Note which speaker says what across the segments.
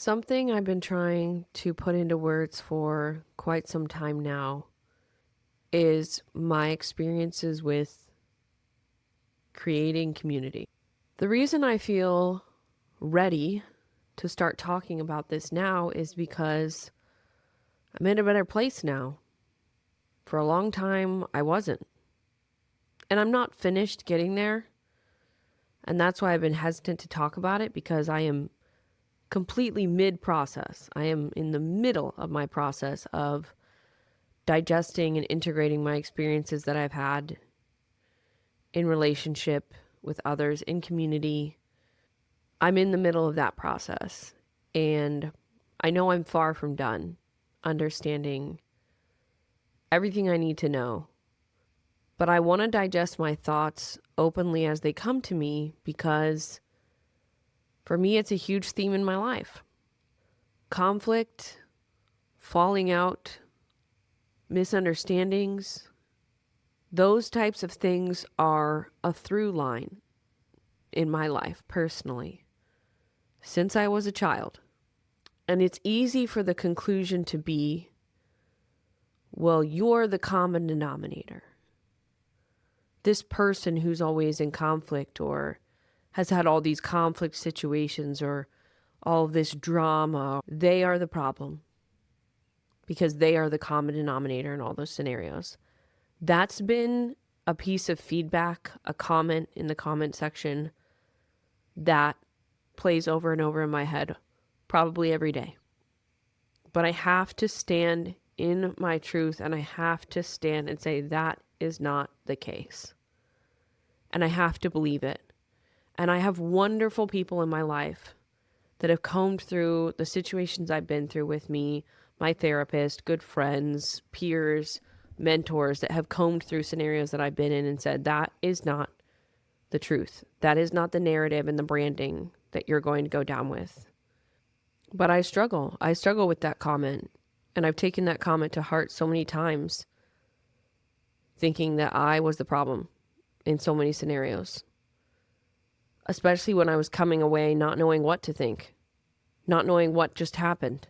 Speaker 1: Something I've been trying to put into words for quite some time now is my experiences with creating community. The reason I feel ready to start talking about this now is because I'm in a better place now. For a long time, I wasn't. And I'm not finished getting there. And that's why I've been hesitant to talk about it, because I am completely mid-process. I am in the middle of my process of digesting and integrating my experiences that I've had in relationship with others, in community. I'm in the middle of that process, and I know I'm far from done understanding everything I need to know. But I want to digest my thoughts openly as they come to me, because for me, it's a huge theme in my life. Conflict, falling out, misunderstandings, those types of things are a through line in my life personally since I was a child. And it's easy for the conclusion to be, well, you're the common denominator. This person who's always in conflict or has had all these conflict situations or all of this drama, they are the problem because they are the common denominator in all those scenarios. That's been a piece of feedback, a comment in the comment section that plays over and over in my head probably every day. But I have to stand in my truth, and I have to stand and say that is not the case. And I have to believe it. And I have wonderful people in my life that have combed through the situations I've been through with me, my therapist, good friends, peers, mentors that have combed through scenarios that I've been in and said, that is not the truth. That is not the narrative and the branding that you're going to go down with. But I struggle. I struggle with that comment. And I've taken that comment to heart so many times, thinking that I was the problem in so many scenarios. Especially when I was coming away not knowing what to think, not knowing what just happened,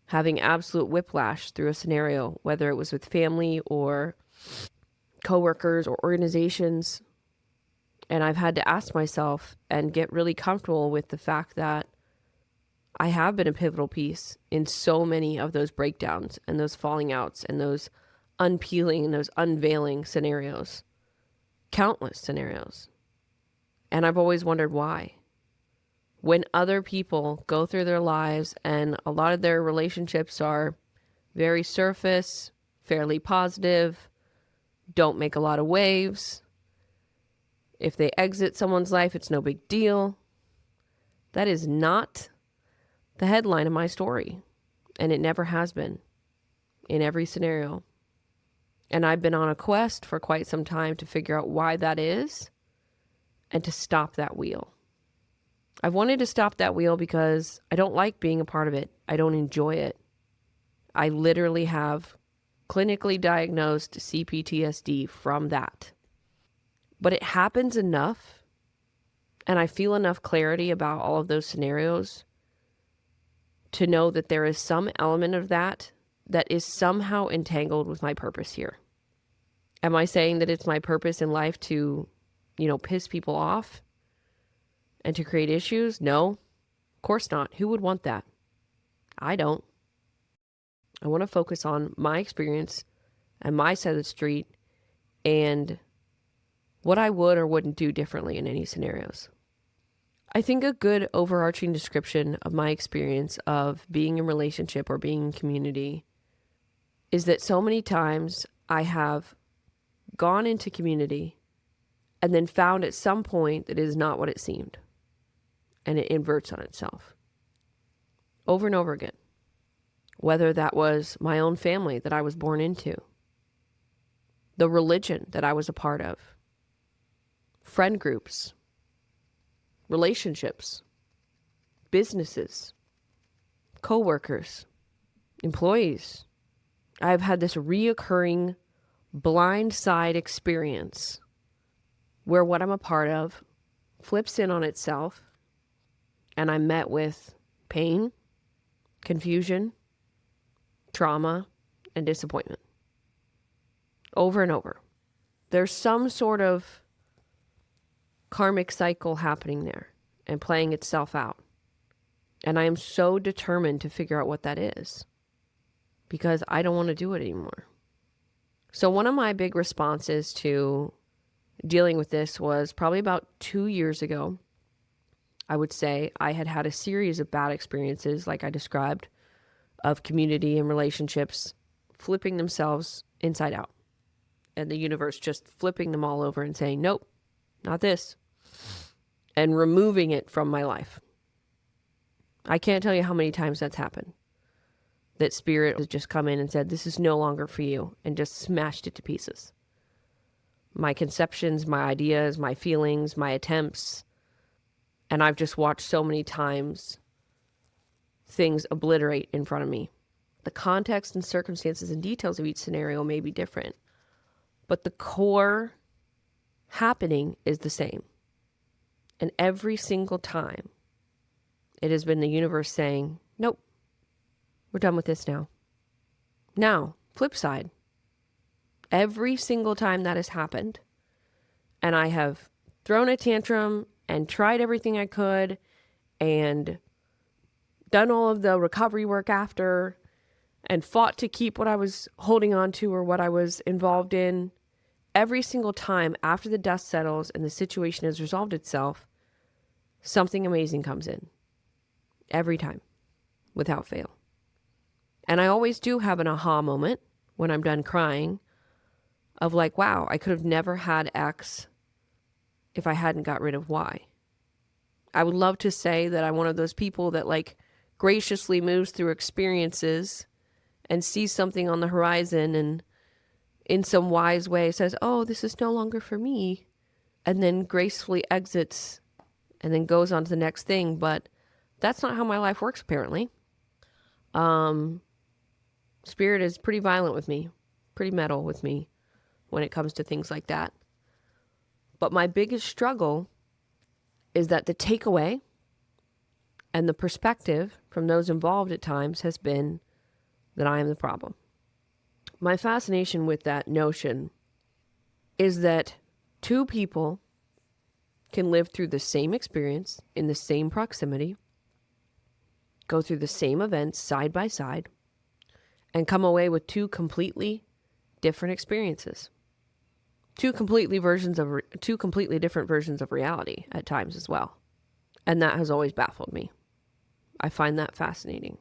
Speaker 1: having absolute whiplash through a scenario, whether it was with family or coworkers or organizations. And I've had to ask myself and get really comfortable with the fact that I have been a pivotal piece in so many of those breakdowns and those falling outs and those unpeeling and those unveiling scenarios, countless scenarios. And I've always wondered why. When other people go through their lives and a lot of their relationships are very surface, fairly positive, don't make a lot of waves. If they exit someone's life, it's no big deal. That is not the headline of my story. And it never has been in every scenario. And I've been on a quest for quite some time to figure out why that is and to stop that wheel. I've wanted to stop that wheel because I don't like being a part of it. I don't enjoy it. I literally have clinically diagnosed CPTSD from that. But it happens enough, and I feel enough clarity about all of those scenarios to know that there is some element of that that is somehow entangled with my purpose here. Am I saying that it's my purpose in life to, piss people off and to create issues? No, of course not. Who would want that? I don't. I want to focus on my experience and my side of the street and what I would or wouldn't do differently in any scenarios. I think a good overarching description of my experience of being in relationship or being in community is that so many times I have gone into community and then found at some point that it is not what it seemed. And it inverts on itself over and over again. Whether that was my own family that I was born into, the religion that I was a part of, friend groups, relationships, businesses, coworkers, employees. I've had this reoccurring blind side experience where what I'm a part of flips in on itself and I'm met with pain, confusion, trauma, and disappointment. Over and over. There's some sort of karmic cycle happening there and playing itself out. And I am so determined to figure out what that is because I don't want to do it anymore. So one of my big responses to dealing with this was probably about 2 years ago. I would say I had had a series of bad experiences, like I described, of community and relationships flipping themselves inside out. And the universe just flipping them all over and saying, nope, not this. And removing it from my life. I can't tell you how many times that's happened. That spirit has just come in and said, this is no longer for you, and just smashed it to pieces. My conceptions, my ideas, my feelings, my attempts. And I've just watched so many times things obliterate in front of me. The context and circumstances and details of each scenario may be different, but the core happening is the same. And every single time, it has been the universe saying, nope, we're done with this now. Now, flip side. Every single time that has happened, and I have thrown a tantrum and tried everything I could and done all of the recovery work after and fought to keep what I was holding on to or what I was involved in, every single time after the dust settles and the situation has resolved itself, something amazing comes in. Every time, without fail. And I always do have an aha moment when I'm done crying of like, wow, I could have never had X if I hadn't got rid of Y. I would love to say that I'm one of those people that like graciously moves through experiences and sees something on the horizon and in some wise way says, oh, this is no longer for me, and then gracefully exits and then goes on to the next thing. But that's not how my life works, apparently. Spirit is pretty violent with me, pretty metal with me when it comes to things like that. But my biggest struggle is that the takeaway and the perspective from those involved at times has been that I am the problem. My fascination with that notion is that two people can live through the same experience in the same proximity, go through the same events side by side, and come away with two completely different experiences. Two completely different versions of reality at times as well. And that has always baffled me. I find that fascinating.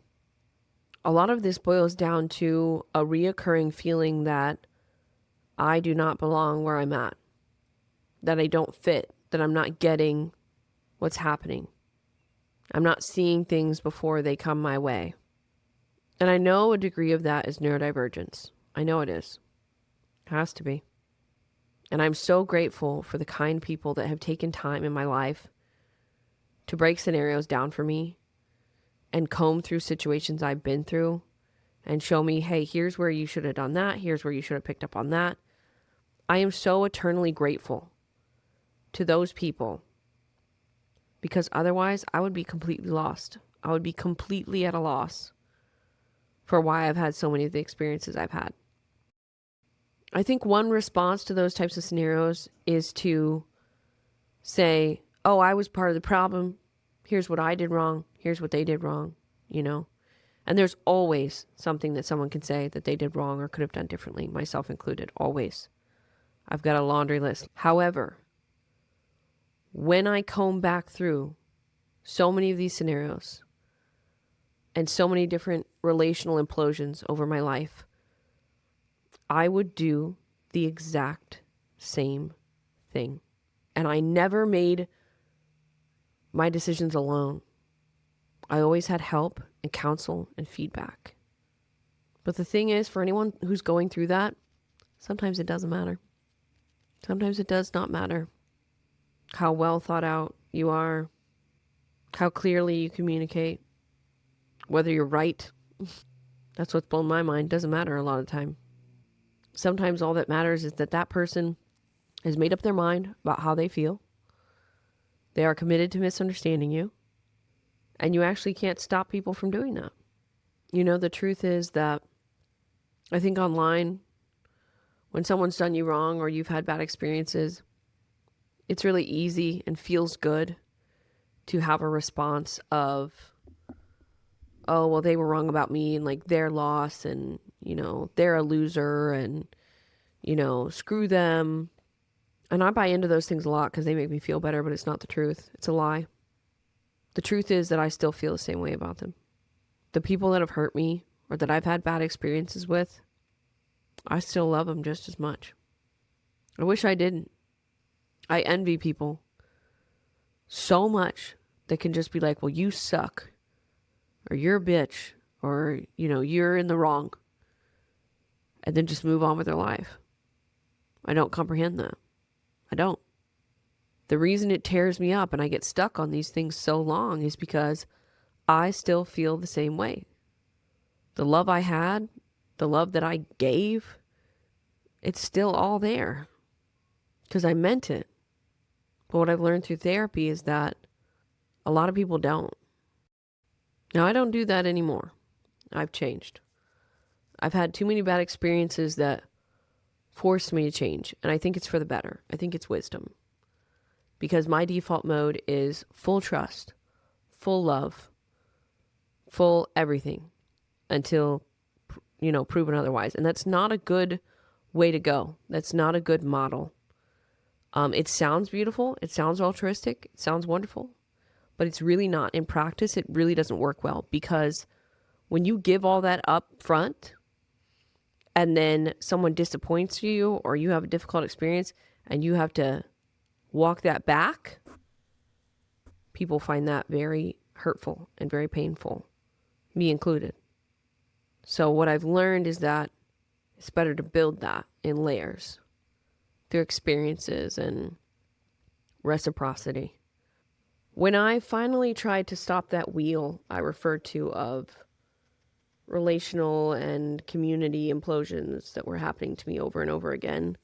Speaker 1: A lot of this boils down to a reoccurring feeling that I do not belong where I'm at, that I don't fit, that I'm not getting what's happening. I'm not seeing things before they come my way. And I know a degree of that is neurodivergence. I know it is. It has to be. And I'm so grateful for the kind people that have taken time in my life to break scenarios down for me and comb through situations I've been through and show me, hey, here's where you should have done that. Here's where you should have picked up on that. I am so eternally grateful to those people because otherwise I would be completely lost. I would be completely at a loss for why I've had so many of the experiences I've had. I think one response to those types of scenarios is to say, oh, I was part of the problem. Here's what I did wrong. Here's what they did wrong, you know? And there's always something that someone can say that they did wrong or could have done differently, myself included, always. I've got a laundry list. However, when I comb back through so many of these scenarios and so many different relational implosions over my life, I would do the exact same thing. And I never made my decisions alone. I always had help and counsel and feedback. But the thing is, for anyone who's going through that, sometimes it doesn't matter. Sometimes it does not matter how well thought out you are, how clearly you communicate, whether you're right. That's what's blown my mind. Doesn't matter a lot of the time. Sometimes all that matters is that that person has made up their mind about how they feel. They are committed to misunderstanding you. And you actually can't stop people from doing that. The truth is that I think online, when someone's done you wrong or you've had bad experiences, it's really easy and feels good to have a response of, oh, well, they were wrong about me and like their loss and, they're a loser and, screw them. And I buy into those things a lot because they make me feel better, but it's not the truth. It's a lie. The truth is that I still feel the same way about them. The people that have hurt me or that I've had bad experiences with, I still love them just as much. I wish I didn't. I envy people so much that can just be like, well, you suck, or you're a bitch, or, you're in the wrong, and then just move on with their life. I don't comprehend that. I don't. The reason it tears me up and I get stuck on these things so long is because I still feel the same way. The love I had, the love that I gave, it's still all there because I meant it. But what I've learned through therapy is that a lot of people don't. Now, I don't do that anymore. I've changed. I've had too many bad experiences that forced me to change, and I think it's for the better. I think it's wisdom. Because my default mode is full trust, full love, full everything until, proven otherwise. And that's not a good way to go. That's not a good model. It sounds beautiful. It sounds altruistic. It sounds wonderful. But it's really not. In practice, it really doesn't work well because when you give all that up front and then someone disappoints you or you have a difficult experience and you have to walk that back, people find that very hurtful and very painful, me included. So what I've learned is that it's better to build that in layers through experiences and reciprocity. When I finally tried to stop that wheel I referred to of relational and community implosions that were happening to me over and over again,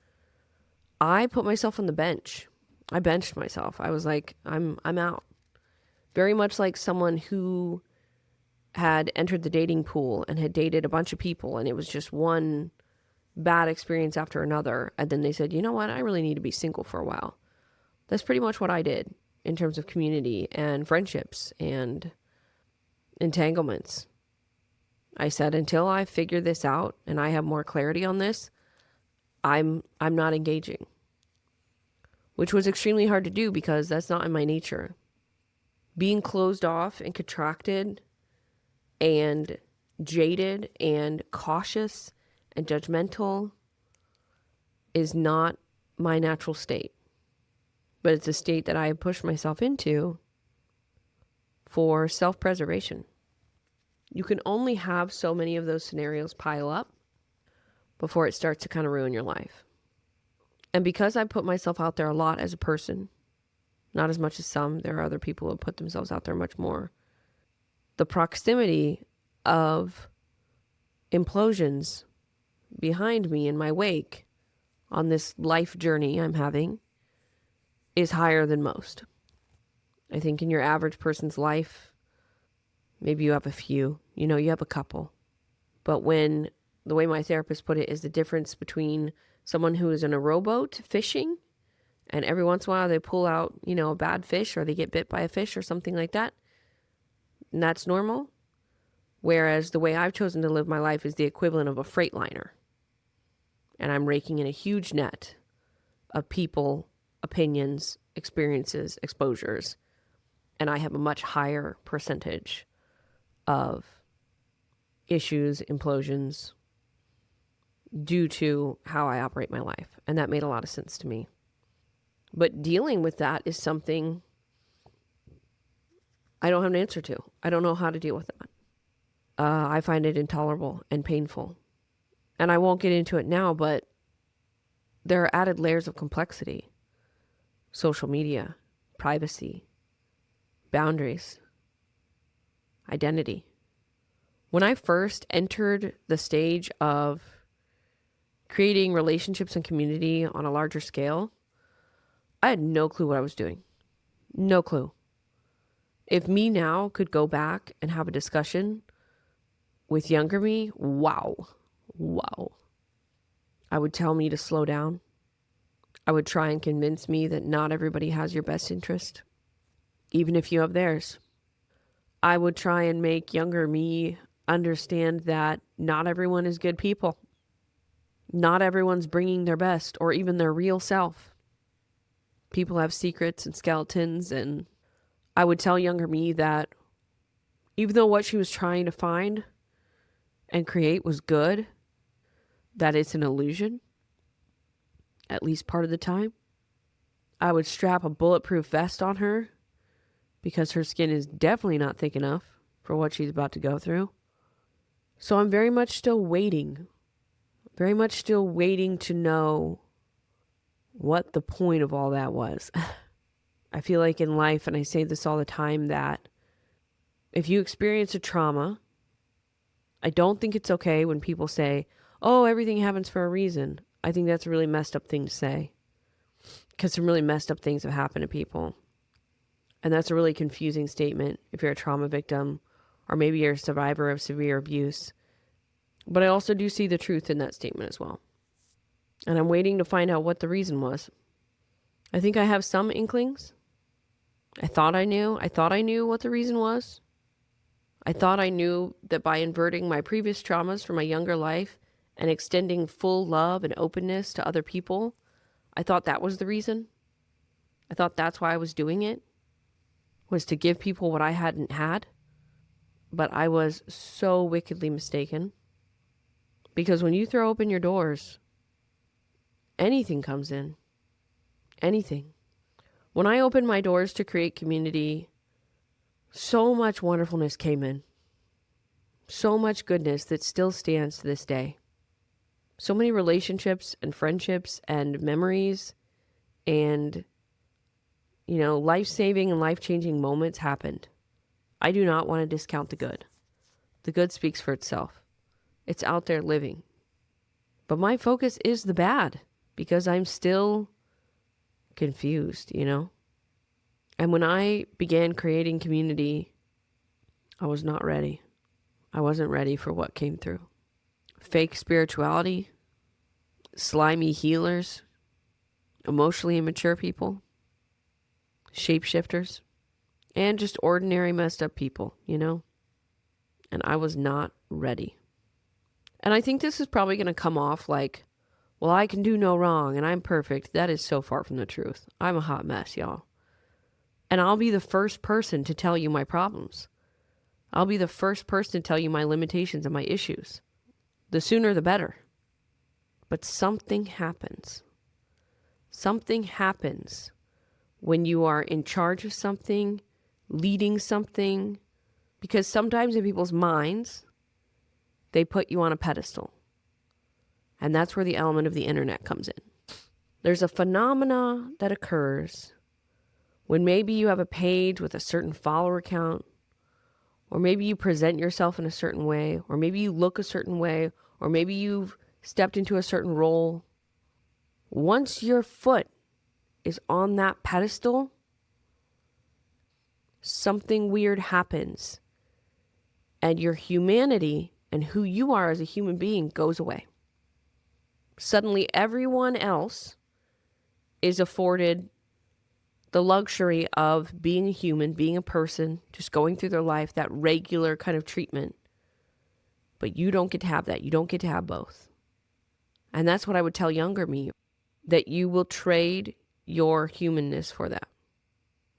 Speaker 1: I put myself on the bench. I benched myself. I was like, I'm out. Very much like someone who had entered the dating pool and had dated a bunch of people and it was just one bad experience after another. And then they said, you know what? I really need to be single for a while. That's pretty much what I did in terms of community and friendships and entanglements. I said, until I figure this out and I have more clarity on this, I'm not engaging. Which was extremely hard to do because that's not in my nature. Being closed off and contracted and jaded and cautious and judgmental is not my natural state. But it's a state that I have pushed myself into for self-preservation. You can only have so many of those scenarios pile up before it starts to kind of ruin your life. And because I put myself out there a lot as a person, not as much as some, there are other people who put themselves out there much more. The proximity of implosions behind me in my wake on this life journey I'm having is higher than most. I think in your average person's life, maybe you have a few, you have a couple. But when, the way my therapist put it, is the difference between someone who is in a rowboat fishing and every once in a while they pull out, a bad fish or they get bit by a fish or something like that. And that's normal. Whereas the way I've chosen to live my life is the equivalent of a freight liner. And I'm raking in a huge net of people, opinions, experiences, exposures. And I have a much higher percentage of issues, implosions, due to how I operate my life. And that made a lot of sense to me. But dealing with that is something I don't have an answer to. I don't know how to deal with that. I find it intolerable and painful. And I won't get into it now, but there are added layers of complexity. Social media, privacy, boundaries, identity. When I first entered the stage of creating relationships and community on a larger scale, I had no clue what I was doing. No clue. If me now could go back and have a discussion With younger me, wow. I would tell me to slow down. I would try and convince me that not everybody has your best interest, even if you have theirs. I would try and make younger me understand that not everyone is good people. Not everyone's bringing their best or even their real self. People have secrets and skeletons, and I would tell younger me that even though what she was trying to find and create was good, that it's an illusion, at least part of the time. I would strap a bulletproof vest on her because her skin is definitely not thick enough for what she's about to go through. So I'm very much still waiting to know what the point of all that was. I feel like in life, and I say this all the time, that if you experience a trauma, I don't think it's okay when people say, oh, everything happens for a reason. I think that's a really messed up thing to say, because some really messed up things have happened to people. And that's a really confusing statement if you're a trauma victim, or maybe you're a survivor of severe abuse. But I also do see the truth in that statement as well. And I'm waiting to find out what the reason was. I think I have some inklings. I thought I knew what the reason was. I thought I knew that by inverting my previous traumas from my younger life and extending full love and openness to other people, I thought that was the reason. I thought that's why I was doing it, was to give people what I hadn't had. But I was so wickedly mistaken. Because when you throw open your doors, anything comes in. Anything. When I opened my doors to create community, so much wonderfulness came in. So much goodness that still stands to this day. So many relationships and friendships and memories and, life-saving and life-changing moments happened. I do not want to discount the good. The good speaks for itself. It's out there living. But my focus is the bad because I'm still confused, And when I began creating community, I was not ready. I wasn't ready for what came through. Fake spirituality, slimy healers, emotionally immature people, shapeshifters, and just ordinary messed up people, And I was not ready. And I think this is probably going to come off like, well, I can do no wrong and I'm perfect. That is so far from the truth. I'm a hot mess, y'all. And I'll be the first person to tell you my problems. I'll be the first person to tell you my limitations and my issues. The sooner the better. But something happens. Something happens when you are in charge of something, leading something, because sometimes in people's minds, they put you on a pedestal. And that's where the element of the internet comes in. There's a phenomena that occurs when maybe you have a page with a certain follower count, or maybe you present yourself in a certain way, or maybe you look a certain way, or maybe you've stepped into a certain role. Once your foot is on that pedestal, something weird happens, and your humanity and who you are as a human being goes away. Suddenly, everyone else is afforded the luxury of being a human, being a person, just going through their life, that regular kind of treatment. But you don't get to have that. You don't get to have both. And that's what I would tell younger me, that you will trade your humanness for that.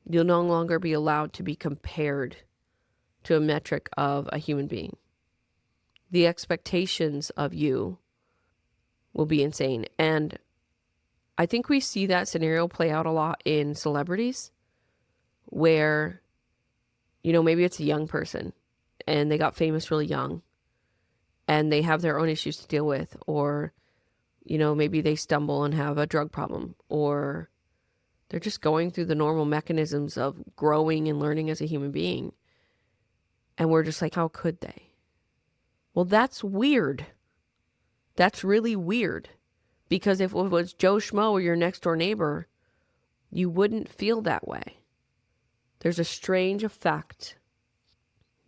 Speaker 1: You'll no longer be allowed to be compared to a metric of a human being. The expectations of you will be insane. And I think we see that scenario play out a lot in celebrities where, maybe it's a young person and they got famous really young and they have their own issues to deal with, or, maybe they stumble and have a drug problem, or they're just going through the normal mechanisms of growing and learning as a human being. And we're just like, how could they? Well, that's weird. That's really weird. Because if it was Joe Schmo or your next door neighbor, you wouldn't feel that way. There's a strange effect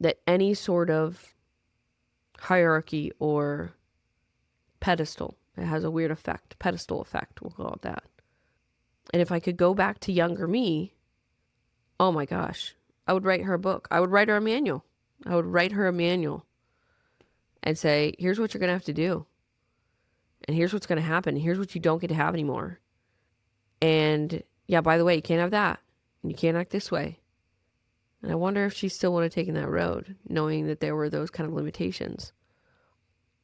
Speaker 1: that any sort of hierarchy or pedestal. It has a weird effect, pedestal effect, we'll call it that. And if I could go back to younger me, oh my gosh, I would write her a book. I would write her a manual. I would write her a manual and say, here's what you're going to have to do. And here's what's going to happen. Here's what you don't get to have anymore. And yeah, by the way, you can't have that. And you can't act this way. And I wonder if she still would have taken that road, knowing that there were those kind of limitations.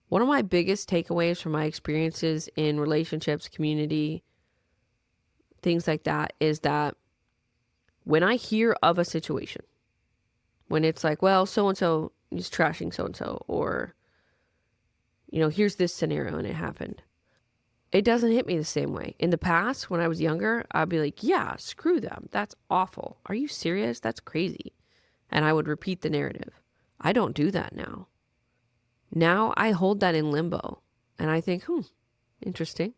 Speaker 1: One of my biggest takeaways from my experiences in relationships, community, things like that, is that when I hear of a situation, when it's like, well, so-and-so is trashing so-and-so, or, here's this scenario and it happened, it doesn't hit me the same way. In the past, when I was younger, I'd be like, yeah, screw them. That's awful. Are you serious? That's crazy. And I would repeat the narrative. I don't do that now. Now I hold that in limbo. And I think, interesting.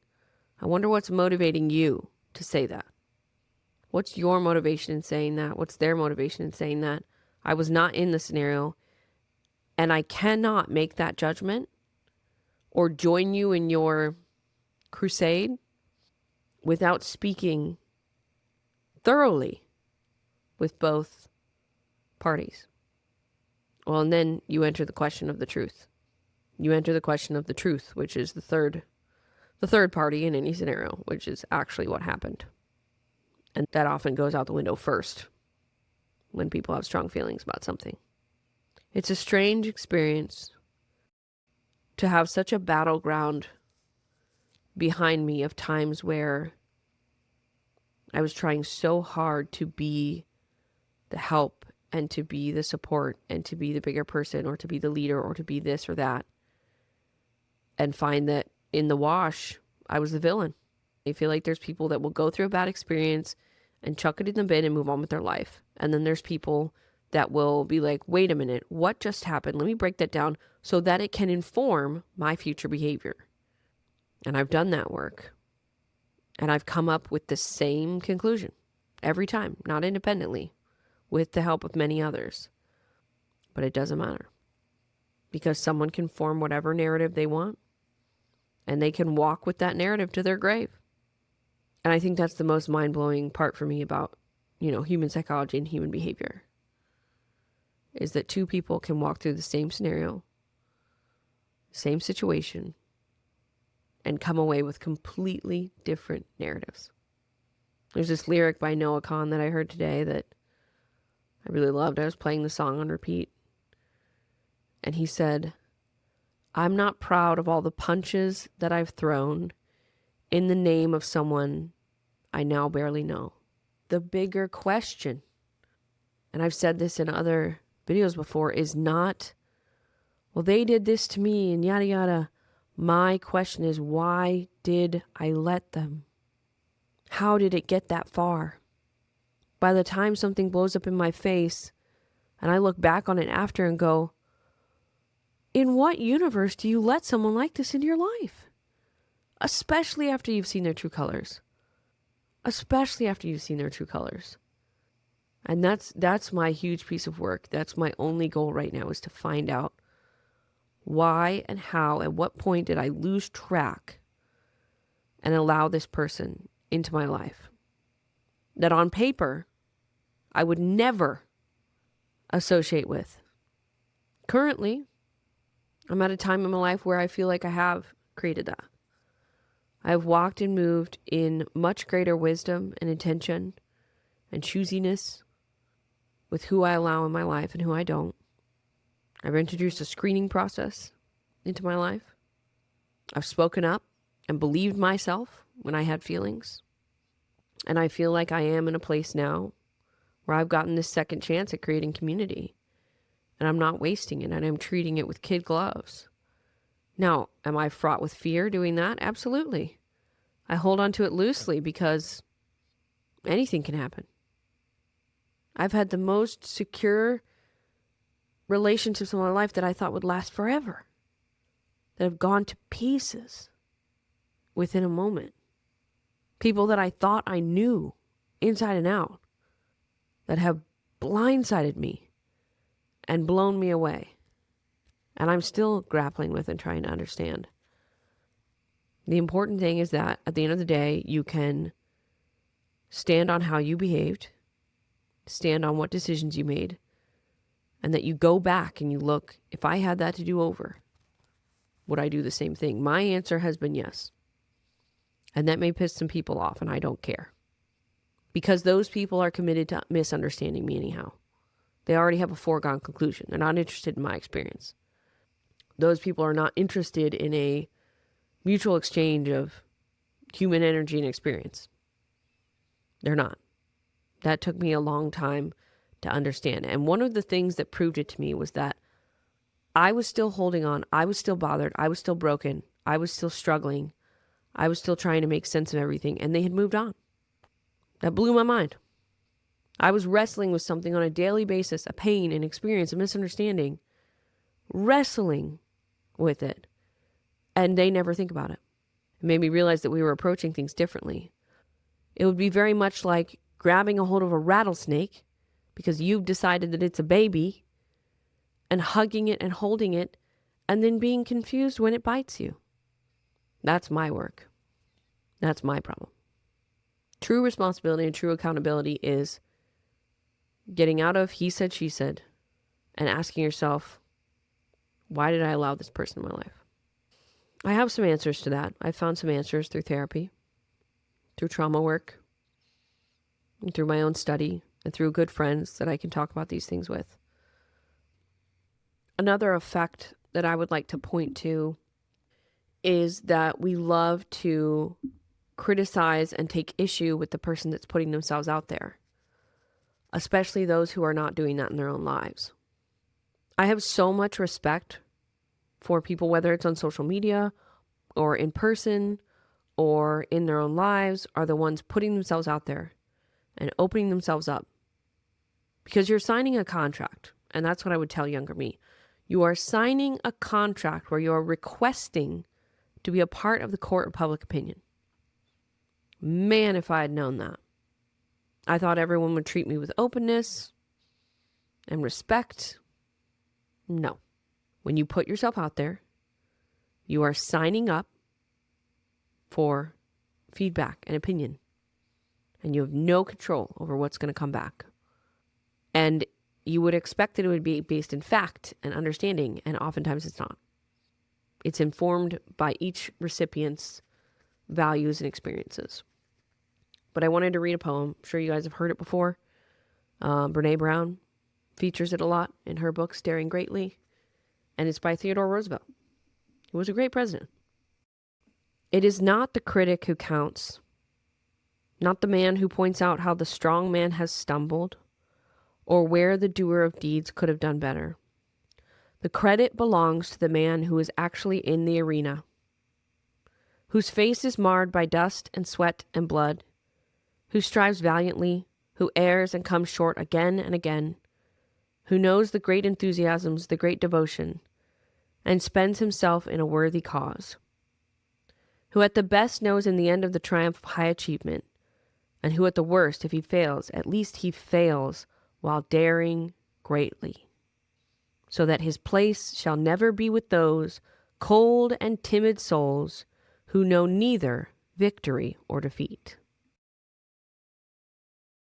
Speaker 1: I wonder what's motivating you to say that. What's your motivation in saying that? What's their motivation in saying that? I was not in the scenario, and I cannot make that judgment or join you in your crusade without speaking thoroughly with both parties. Well, and then you enter the question of the truth. You enter the question of the truth, which is the third party in any scenario, which is actually what happened. And that often goes out the window first when people have strong feelings about something. It's a strange experience to have such a battleground behind me of times where I was trying so hard to be the help and to be the support and to be the bigger person or to be the leader or to be this or that, and find that in the wash, I was the villain. I feel like there's people that will go through a bad experience and chuck it in the bin and move on with their life. And then there's people that will be like, wait a minute, what just happened? Let me break that down so that it can inform my future behavior. And I've done that work. And I've come up with the same conclusion every time, not independently, with the help of many others. But it doesn't matter, because someone can form whatever narrative they want, and they can walk with that narrative to their grave. And I think that's the most mind-blowing part for me about, human psychology and human behavior, is that two people can walk through the same scenario, same situation, and come away with completely different narratives. There's this lyric by Noah Kahn that I heard today that I really loved. I was playing the song on repeat. And he said, I'm not proud of all the punches that I've thrown in the name of someone I now barely know. The bigger question, and I've said this in other videos before, is not, well, they did this to me and yada yada. My question is, why did I let them? How did it get that far? By the time something blows up in my face and I look back on it after and go, in what universe do you let someone like this into your life? Especially after you've seen their true colors. Especially after you've seen their true colors. And that's my huge piece of work. That's my only goal right now, is to find out why and how, at what point did I lose track and allow this person into my life that on paper I would never associate with. Currently, I'm at a time in my life where I feel like I have created that. I've walked and moved in much greater wisdom and intention and choosiness with who I allow in my life and who I don't. I've introduced a screening process into my life. I've spoken up and believed myself when I had feelings. And I feel like I am in a place now where I've gotten this second chance at creating community. And I'm not wasting it, and I'm treating it with kid gloves. Now, am I fraught with fear doing that? Absolutely. I hold on to it loosely because anything can happen. I've had the most secure relationships in my life that I thought would last forever, that have gone to pieces within a moment. People that I thought I knew inside and out, that have blindsided me and blown me away. And I'm still grappling with and trying to understand. The important thing is that at the end of the day, you can stand on how you behaved, stand on what decisions you made, and that you go back and you look, if I had that to do over, would I do the same thing? My answer has been yes. And that may piss some people off, and I don't care. Because those people are committed to misunderstanding me anyhow. They already have a foregone conclusion. They're not interested in my experience. Those people are not interested in a mutual exchange of human energy and experience. They're not. That took me a long time to understand. And one of the things that proved it to me was that I was still holding on. I was still bothered. I was still broken. I was still struggling. I was still trying to make sense of everything. And they had moved on. That blew my mind. I was wrestling with something on a daily basis, a pain, an experience, a misunderstanding, wrestling with it. And they never think about it. It made me realize that we were approaching things differently. It would be very much like grabbing a hold of a rattlesnake because you've decided that it's a baby and hugging it and holding it and then being confused when it bites you. That's my work. That's my problem. True responsibility and true accountability is getting out of he said, she said, and asking yourself, why did I allow this person in my life? I have some answers to that. I found some answers through therapy, through trauma work, and through my own study, and through good friends that I can talk about these things with. Another effect that I would like to point to is that we love to criticize and take issue with the person that's putting themselves out there, especially those who are not doing that in their own lives. I have so much respect for people, whether it's on social media or in person or in their own lives, are the ones putting themselves out there and opening themselves up. Because you're signing a contract, and that's what I would tell younger me. You are signing a contract where you are requesting to be a part of the court of public opinion. Man, if I had known that. I thought everyone would treat me with openness and respect. No. When you put yourself out there, you are signing up for feedback and opinion. And you have no control over what's going to come back. And you would expect that it would be based in fact and understanding, and oftentimes it's not. It's informed by each recipient's values and experiences. But I wanted to read a poem. I'm sure you guys have heard it before. Brene Brown features it a lot in her book, Staring Greatly. And it's by Theodore Roosevelt, who was a great president. It is not the critic who counts, not the man who points out how the strong man has stumbled, or where the doer of deeds could have done better. The credit belongs to the man who is actually in the arena, whose face is marred by dust and sweat and blood, who strives valiantly, who errs and comes short again and again, who knows the great enthusiasms, the great devotion, and spends himself in a worthy cause, who at the best knows in the end of the triumph of high achievement, and who at the worst, if he fails, at least he fails while daring greatly, so that his place shall never be with those cold and timid souls who know neither victory or defeat.